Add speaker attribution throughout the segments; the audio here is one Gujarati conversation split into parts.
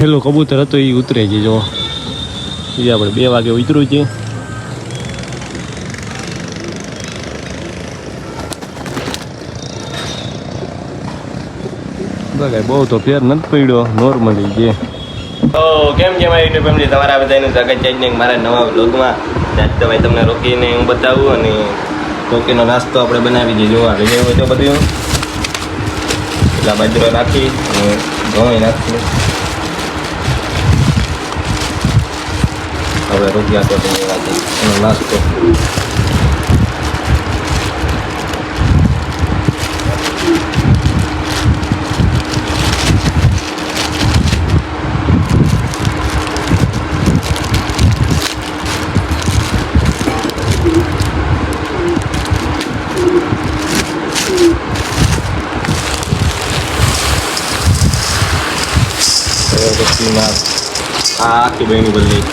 Speaker 1: પેલું કબૂતર હતું એ ઉતરે છે જો એ આપણે 2 વાગે ઉતર્યું છે. બરાબર બહુ તો ફેર નથી પડ્યો નોર્મલી છે. તો કેમ છે મારી યુટ્યુબ ફેમિલી, તમારા બધાનું સ્વાગત છે મારા નવા વ્લોગમાં. આજ તો ભાઈ તમને રોકીને હું બતાવું અને રોકીનો નાસ્તો આપણે બનાવી દઈએ. જોવા લઈ તો બધું એટલા બાજરો નાખી અને ઘઉં નાખી હવે રોગ્યા તો એનો નાસ્તો. આખી બહેની બદલી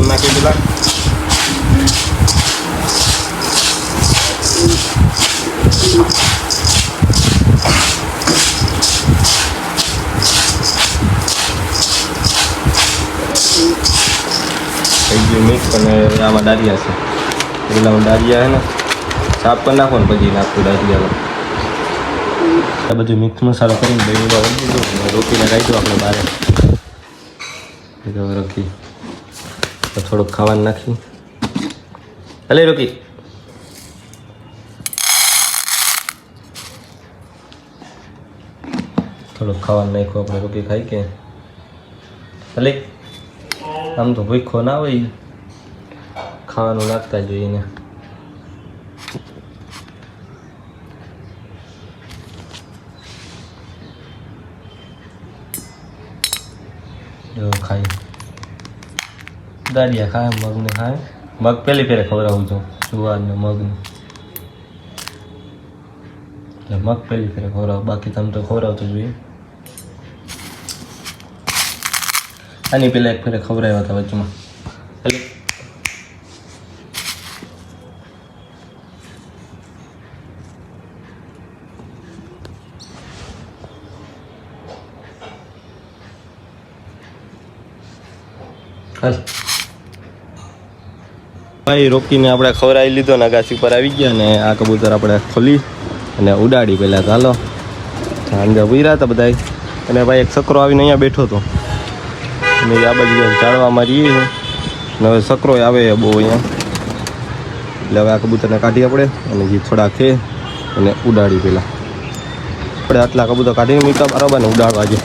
Speaker 1: નાખી પેલા મિક્સ અને આમાં ડારિયા છે. પેલા ડારિયા હે ને સાફ કરી નાખો ને પછી નાખવું ડારિયા. આ બધું મિક્સ મસાલો કરીને બેડીમાં વળી દીધું. રોકીને કાઢ્યું આપણે બહાર રાખી થોડુંક ખાવાનું નાખી. હલે રોકી થોડુંક ખાવાનું નાખ્યું આપણે. રોકી ખાઈ કે હલે આમ તો ભૂખો ના હોય, ખાવાનું નાખતા જોઈએ ને. ખાય દાળિયા ખાય, મગને ખાય. મગ પહેલી ફેરે ખવડાવું છું, જુવાર ને મગને. મગ પહેલી ફેરે ખવડાવું, બાકી તમે તો ખવડાવતો જોઈએ. આની પહેલાં એક ફેરે ખવડાવ્યા હતા વચમાં. ભાઈ રોકીને આપણે ખવડાવી લીધો ને આગાસી પર આવી ગયા ને આ કબૂતર આપણે ખોલી અને ઉડાડી. પહેલાં ચાલો અંદર ઉતર્યા હતા બધા અને ભાઈ એક સકરો આવીને અહીંયા બેઠો હતો અને આ બાજુ ઝાડવામાં રહીએ છે ને હવે સકરો આવે બહુ અહીંયા. એટલે હવે આ કબૂતરને કાઢી આપણે અને જે થોડા ખે અને ઉડાડી. પહેલાં આપણે આટલા કબૂતર કાઢીને મૂક્યા બરાબર ને ઉડાડવા છે.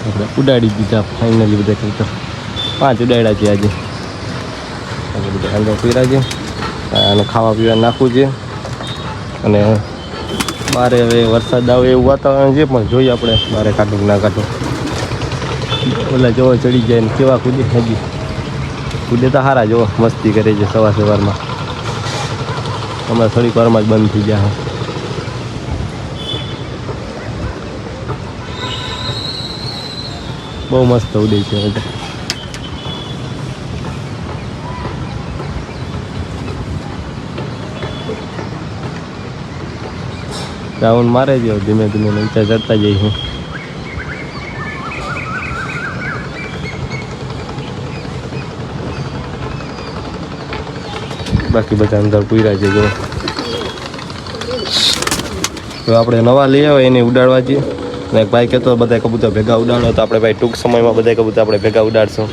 Speaker 1: આપણે ઉડાડી દીધા ફાઇનલી બધા કબૂતર. 5 ઉડાડ્યા છે આજે. બધા અંદર પીરા છે. અને ખાવા પીવા નાખવું છે અને બારે હવે વરસાદ આવે એવું વાતાવરણ છે પણ જોઈએ આપણે બારે કાઢું ના કાઢું. ઓલા જોવો ચડી જાય ને કેવા કૂદે. હજી કૂદે તો સારા જોવો મસ્તી કરે છે સવારમાં. હમણાં થોડીક વારમાં જ બંધ થઈ ગયા. બહુ મસ્ત ઉડે છે બધા. રાઉન્ડ મારે છે ધીમે ધીમે નીચે ચડતા જઈશું. બાકી બધા અંદર પૂર્યા છે. જો આપણે નવા લઈ આવે એને ઉડાડવા છીએ. એક ભાઈ કહેતો બધા કબૂતર ભેગા ઉડાડો તો આપણે ભાઈ ટૂંક સમયમાં બધા કબૂતર આપણે ભેગા ઉડાડશું.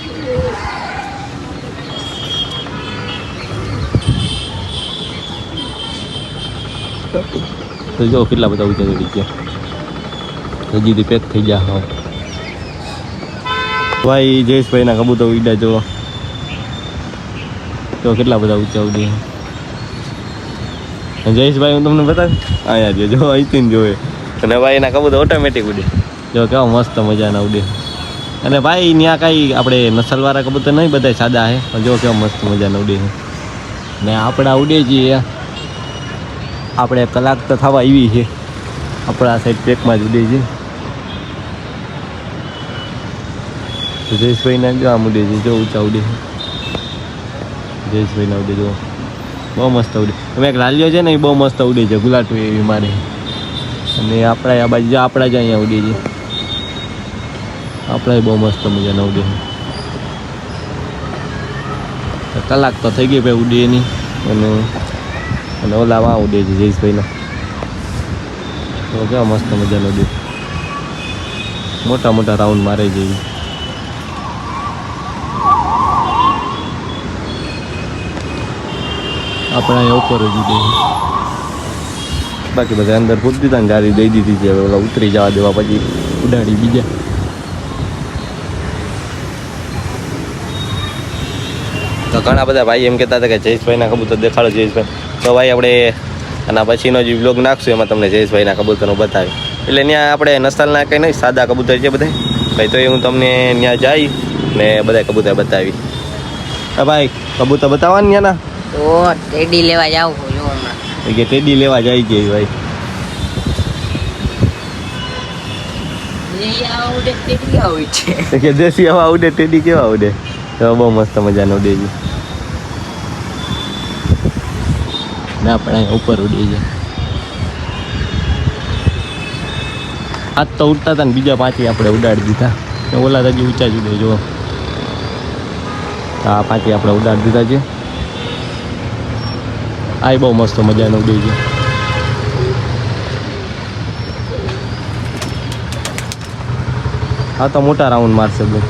Speaker 1: તો જો કેટલા બધા ઊંચા ચડી ગયા. હજી પેક થઈ ગયા. હા ભાઈ જયેશભાઈના કબૂતર ઉડ્યા જો તો કેટલા બધા ઊંચા ઉડે. જયેશભાઈ હું તમને બતાવી અહીંયા જો અહીંથી જોવે અને ભાઈ એના કબૂતર ઓટોમેટિક ઉડે. જો કેવા મસ્ત મજાના ઉડે. અને ભાઈ ત્યાં કાંઈ આપણે નસલવાળા કબૂતર નહીં, બધા સાદા છે પણ જો કેવા મસ્ત મજાના ઉડે છે. ને આપણા ઉડે છીએ આપણે કલાક તો થવા આવી છે. આપણા સાઈડ પેકમાં જ ઉડે છે. જયેશભાઈના જો આમ ઉડે છે, જો ઊંચા ઉડે છે જયેશભાઈના ઉડે જો. બહુ મસ્ત ઉડે. હવે એક લાલ્યો છે ને એ બહુ મસ્ત ઉડે છે, ગુલાટું એવી મારે. અને આપણા આ બાજુ આપણા જ અહીંયા ઉડે છે, આપણા બહુ મસ્ત મજાના ઉડે છે. કલાક તો થઈ ગઈ ભાઈ ઉડે એની. અને ઓલા વાં ઉડે છે જયેશભાઈના, તો કેવા મસ્ત મજાનો ઉડે, મોટા મોટા રાઉન્ડ મારે છે. આપણે અહીંયા ઉપર જ ઉડે. બાકી બધા અંદર પૂરી દીધા ને જારી દઈ દીધી છે. હવે ઓલા ઉતરી જવા દેવા પછી ઉડાડી બીજા. તો ઘણા બધા ભાઈ એમ કહેતા હતા કે જયેશભાઈના કબૂતર દેખાડો જયેશભાઈ. તો ભાઈ આપણે આના પછીનો જે વ્લોગ નાખશું એમાં તમને જયેશભાઈના કબૂતરનું બતાવી. એટલે ત્યાં આપણે નસલના કંઈ નહીં, સાદા કબૂતર છે બધા ભાઈ. તો એ હું તમને ત્યાં જઈ ને બધા કબૂતર બતાવી. હા ભાઈ કબૂતર બતાવવાની ત્યાંના
Speaker 2: તો ટેડી લેવા જાવ જો હમણાં
Speaker 1: કે ટેડી લેવા જાય છે ભાઈ. કે દેશી હવા ઉડે ટેડી કેવા ઉડે? તો બહુ મસ્ત મજાનો ઉડે છે. ના પણ ઉપર ઉડે છે. આજ તો ઉડતા હતા ને બીજા પાંચી આપણે ઉડાડી દીધા. ઓલા હજી ઊંચા જ ઉડે જો. આ પાંચી આપણે ઉડાડી દીધા છે. આ બહુ મસ્ત મજાનો ઉડે છે. હા તો મોટા રાઉન્ડ મારશે બધું.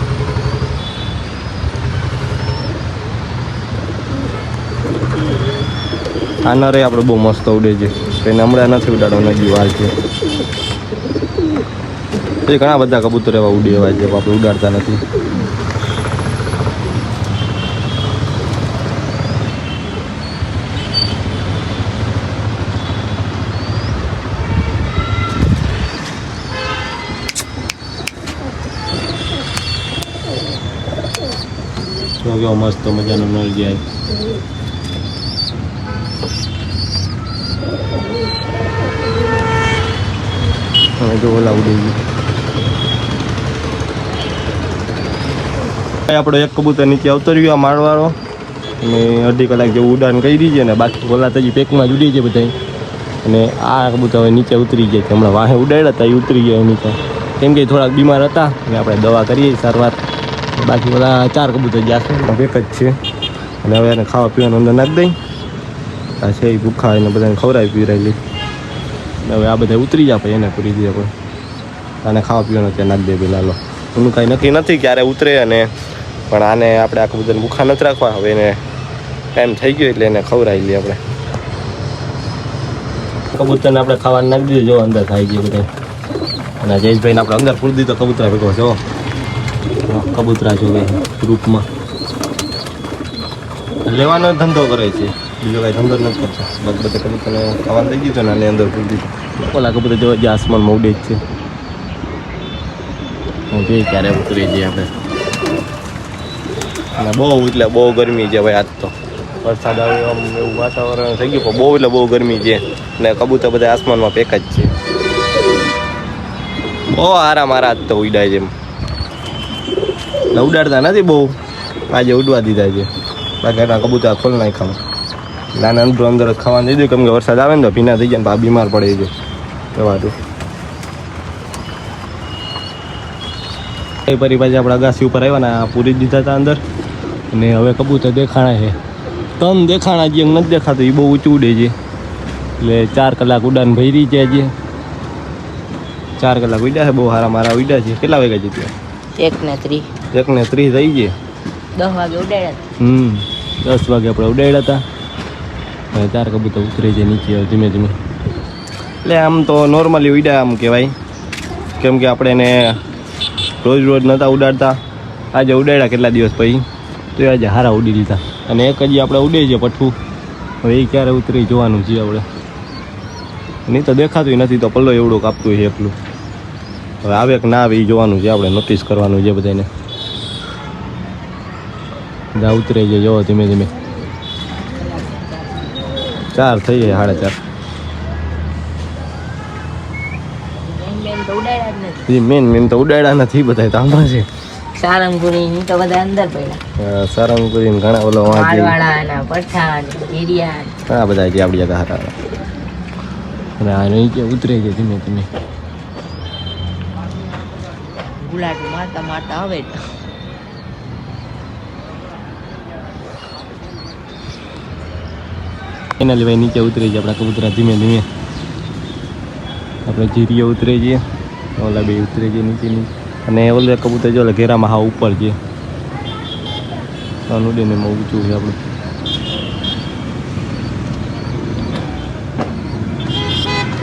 Speaker 1: આ નરે આપણે બહુ મસ્ત ઉડે છે. એને હમણાં નથી ઉડાડવાનો, હજી વાર છે. એ ઘણા બધા કબૂતર એવા ઉડે એવા છે આપણે ઉડાડતા નથી. કેવો મસ્ત મજાનો નળ જાય. જો ઓલા ઉડી ગયું. આપણો એક કબૂતર નીચે અવતર્યું આ માળવાળો, અને અડધી કલાક જેવું ઉડાન કરી છે ને બાકી ઓલા તો હજી પેકમાં જ ઉડી છે બધા. અને આ કબૂતર હવે નીચે ઉતરી જાય છે. હમણાં વાહે ઉડાડ્યા હતા એ ઉતરી ગયા નીચે, કેમ કે થોડાક બીમાર હતા અને આપણે દવા કરીએ સારવાર. બાકી બધા 4 કબૂતર જશે, એક જ છે. અને હવે એને ખાવા પીવાનું અંદર નાખી દઈ. આ છે એ ભૂખા એને બધાને ખવડાવી પીવડાવી. હવે આ બધા ઉતરી જાય પછી એને પૂરી દઈએ કોઈ. આને ખાવા પીવાનું ત્યાં નાખી દે પેલા. લો એનું કાંઈ નક્કી નથી ક્યારે ઉતરે, અને પણ આને આપણે આ કબૂતરને ભૂખા નથી રાખવા. હવે એને ટાઈમ થઈ ગયો એટલે એને ખવડાવી લઈએ આપણે. કબૂતરને આપણે ખાવાનું નાખી દીધું. જો અંદર ખાઈ ગયું બધા. અને જયેશભાઈને આપણે અંદર પૂરી દીધો કબૂતરા ભેગો. જો કબૂતરા જો ગ્રુપમાં લેવાનો ધંધો કરે છે, બીજો કાંઈ ધંધો નથી કરતો. બધા કબૂતરને ખાવાનું થઈ ગયું ને આની અંદર પૂરી દીધું. ઓલા કબૂતર જો જે આસમાનમાં ઉડે જ છે. હું જોઈએ ક્યારે ઉતરી જઈએ આપણે. અને બહુ એટલે બહુ ગરમી છે ભાઈ. આજ તો વરસાદ આવ્યો આમ એવું વાતાવરણ થઈ ગયું, પણ બહુ એટલે બહુ ગરમી છે. ને કબૂતર બધા આસમાનમાં પેક જ છે. બહુ હારા મારા આજ તો ઉડાય છે. એમ ઉડાડતા નથી બહુ, આજે ઉડવા દીધા છે. બાકી એના કબૂતર ખોલ નાખ્યા. નાના અંદર અંદર જ ખાવાનું દીધું, કેમ કે વરસાદ આવે ને તો ભીના થઈ જાય ને બીમાર પડે છે. કહેવાતું એ ફરી પાછી આપણે અગાસી ઉપર આવ્યા ને પૂરી દીધા હતા અંદર. અને હવે કબૂતર દેખાણા છે. 3 દેખાણા જે નથી દેખાતું એ બહુ ઊંચું ઉડે છે. એટલે 4 કલાક ઉડાન ભરી છે. આજે 4 કલાક ઉડ્યા છે. બહુ સારા મારા ઉડ્યા છે. કેટલા વાગ્યા છે ત્યાં?
Speaker 2: 1:30
Speaker 1: 1:30 થઈ ગઈ.
Speaker 2: 10 વાગે ઉડાડ્યા.
Speaker 1: 10 વાગે આપણે ઉડાડ્યા હતા. હવે 4 કબૂતર ઉતરે છે નીચે ધીમે ધીમે. એટલે આમ તો નોર્મલી ઉડ્યા આમ કહેવાય, કેમ કે આપણે એને રોજ રોજ નહોતા ઉડાડતા. આજે ઉડાડ્યા કેટલા દિવસ પછી, તો આજે હારા ઉડી દીધા. અને એક હજી આપણે ઉડે છે પઠ્ઠું. હવે એ ક્યારે ઉતરી જોવાનું છે આપણે. નહીં તો દેખાતું નથી, તો પલ્લો એવડો કાપતું છે એટલું. હવે આવે કે ના આવે એ જોવાનું છે આપણે, નોટિસ કરવાનું છે બધાને. બધા ઉતરે છે જોવો ધીમે ધીમે. 4 થઈ જાય, 4:30. મેન તો ઉડાડ્યા નથી બધા, તાંબા છે.
Speaker 2: સારંગપુરી ની તો બધા અંદર પડ્યા.
Speaker 1: સારંગપુરી ઘણા ઓલો
Speaker 2: મારવાડા ના પઠાણ ગિરિયા
Speaker 1: ઘણા બધા છે આપણી જગ્યા હતા. અને આ નીચે ઉતરે છે ધીમે ધીમે.
Speaker 2: ગુલાટ મારતા મારતા આવે.
Speaker 1: એના લેવાય નીચે ઉતરે છે આપણા કબૂતરા ધીમે ધીમે. આપણે જીરીએ ઉતરે છીએ, ઓલા બે ઉતરે છે નીચે નીચે. અને ઓલા કબૂતર જો ઘેરામાં હા ઉપર છે. ઉડીને એમાં ઊંચું છે આપણું.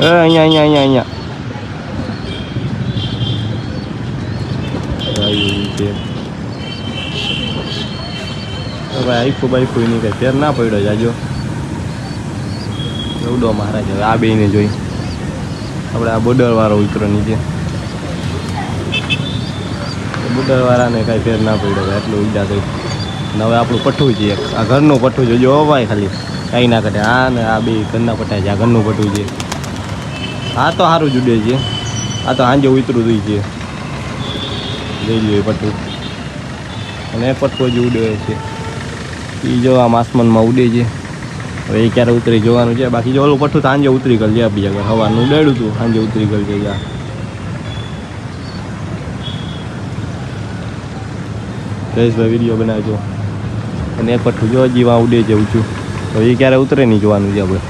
Speaker 1: અહીંયા અહીંયા અહીંયા અહીંયા છે. હવે આઈફો બાઈફો એની કઈ ફેર ના પડ્યો જાજો. ઉડો મહારાજ હવે આ બેને જોઈ આપણે આ બોર્ડર વાળો ઉતરો નીચે. બોર્ડર વાળાને કાંઈ ફેર ના પડ્યો એટલું ઉડા થઈ. હવે આપણું પઠ્ઠું છે એક, આ ઘરનું પઠ્ઠું છે. જો ભાઈ ખાલી કાંઈ ના કટે. આ ને આ બે ઘરના પઠ્ઠા છે. આ ઘરનું પઠ્ઠું છે. આ તો સારું જ ઉડે છે. આ તો સાંજે ઉતરું થઈ છે. લઈ લ્યો એ પઠ્ઠું. અને એ પઠ્ઠું જ ઉડે છે. એ જો આમ આસમાનમાં ઉડે છે. હવે એ ક્યારે ઉતરી જોવાનું છે. બાકી જો ઓલું પઠ્ઠું તો સાંજે ઉતરી ગયું છે. આપણી આગળ હવાનું ઉડાડ્યું હતું, સાંજે ઉતરી ગયું છે. યાર જયેશભાઈ વિડીયો બનાવજો. અને એ પઠ્ઠું જો જીવા ઉડે છે ઊંચું. તો એ ક્યારે ઉતરે નહીં જોવાનું છે આપણે.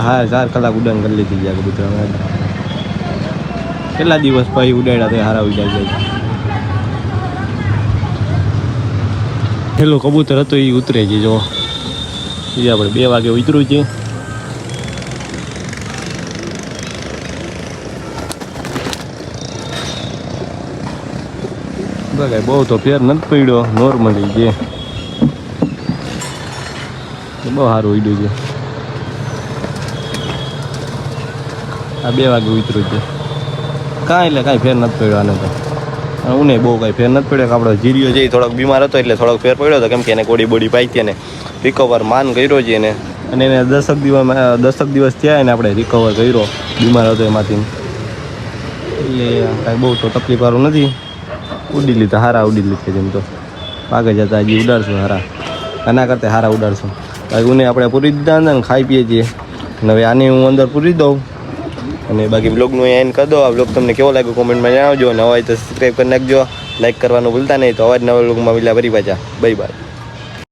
Speaker 1: હા 4 કલાક ઉડાન કરી લીધી છે કબૂતર. કેટલા દિવસ પછી ઉડાડ્યા તો હારા ઉડાઈ જાય. પેલું કબૂતર હતું એ ઉતરે છે જો. એ આપણે 2 વાગે ઉતરું છે. બરાબર બહુ તો ફેર નથી પડ્યો, નોર્મલી છે. બહુ સારું ઉડ્યું છે. આ 2 વાગે ઉતરું છે. કાંઈ એટલે કાંઈ ફેર નથી પડ્યો આને તો. ઉને બહુ કાંઈ ફેર નથી પડ્યો. આપણો જીરીયો છે એ થોડોક બીમાર હતો એટલે થોડોક ફેર પડ્યો હતો. કેમ કે એને ગોળી બોડી પાઈ હતી. એને રિકવર માન કર્યો છે એને. અને એને 10 દિવસ થયા એને આપણે રિકવર કર્યો. બીમાર હતો એમાંથી. એટલે કાંઈ બહુ તો તકલીફવાળું નથી. ઉડી લીધા, હારા ઉડી લીધા. જેમ તો આગળ જતા હજી ઉડાડશું હારા. આના કરતાં હારા ઉડાડશું. બાકી ઉને આપણે પૂરી દીધા ને ખાઈ પીએ છીએ. અને હવે આને હું અંદર પૂરી દઉં. અને બાકી બ્લોગનું એન્ડ કરી દો. આ બ્લોગ તમને કેવો લાગ્યો કોમેન્ટમાં જણાવજો. અને હોય તો સબસ્ક્રાઈબ કરી નાખજો. લાઈક કરવાનું ભૂલતા નહીં. તો અવાજ નવા બ્લોગમાં મિલ્યા ફરી પાછા. Bye bye.